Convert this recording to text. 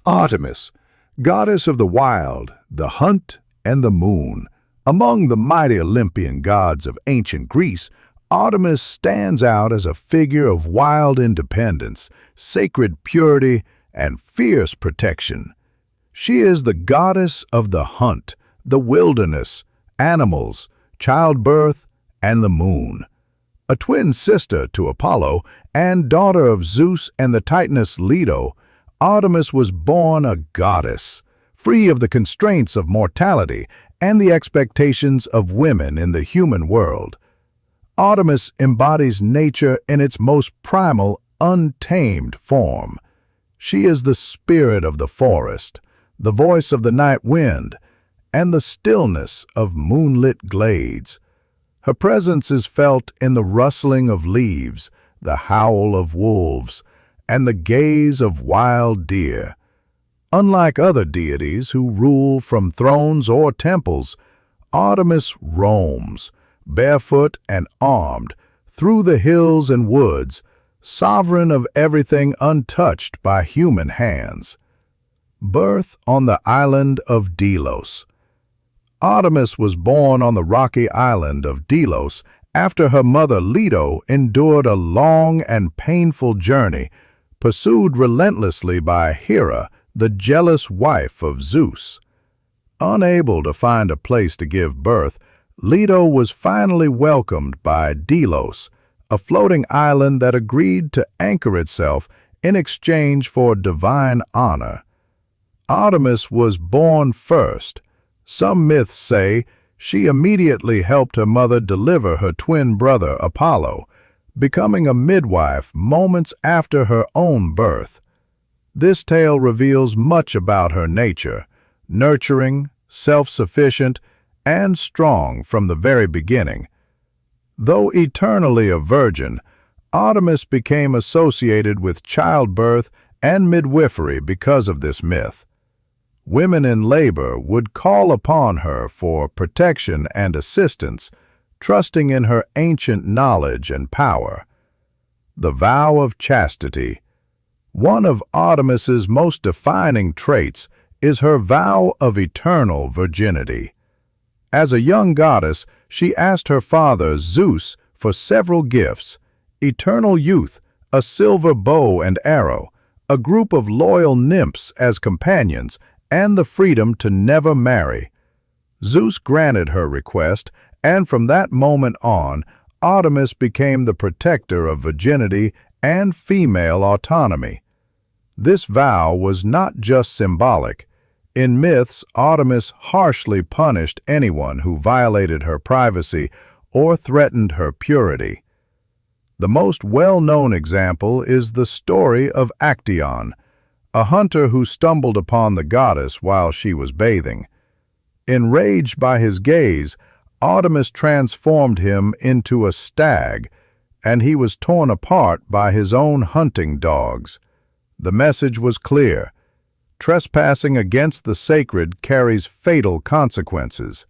Artemis, goddess of the wild, the hunt, and the moon. Among the mighty Olympian gods of ancient Greece, Artemis stands out as a figure of wild independence, sacred purity, and fierce protection. She is the goddess of the hunt, the wilderness, animals, childbirth, and the moon. A twin sister to Apollo and daughter of Zeus and the Titaness Leto, Artemis was born a goddess, free of the constraints of mortality and the expectations of women in the human world. Artemis embodies nature in its most primal, untamed form. She is the spirit of the forest, the voice of the night wind, and the stillness of moonlit glades. Her presence is felt in the rustling of leaves, the howl of wolves, and the gaze of wild deer. Unlike other deities who rule from thrones or temples, Artemis roams, barefoot and armed, through the hills and woods, sovereign of everything untouched by human hands. Birth on the island of Delos. Artemis was born on the rocky island of Delos after her mother Leto endured a long and painful journey, pursued relentlessly by Hera, the jealous wife of Zeus. Unable to find a place to give birth, Leto was finally welcomed by Delos, a floating island that agreed to anchor itself in exchange for divine honor. Artemis was born first. Some myths say she immediately helped her mother deliver her twin brother Apollo, becoming a midwife moments after her own birth. This tale reveals much about her nature, nurturing, self-sufficient, and strong from the very beginning. Though eternally a virgin, Artemis became associated with childbirth and midwifery because of this myth. Women in labor would call upon her for protection and assistance, trusting in her ancient knowledge and power. The vow of chastity. One of Artemis's most defining traits is her vow of eternal virginity. As a young goddess, she asked her father Zeus for several gifts: eternal youth, a silver bow and arrow, a group of loyal nymphs as companions, and the freedom to never marry. Zeus granted her request, and from that moment on, Artemis became the protector of virginity and female autonomy. This vow was not just symbolic. In myths, Artemis harshly punished anyone who violated her privacy or threatened her purity. The most well-known example is the story of Actaeon, a hunter who stumbled upon the goddess while she was bathing. Enraged by his gaze, Artemis transformed him into a stag, and he was torn apart by his own hunting dogs. The message was clear: trespassing against the sacred carries fatal consequences.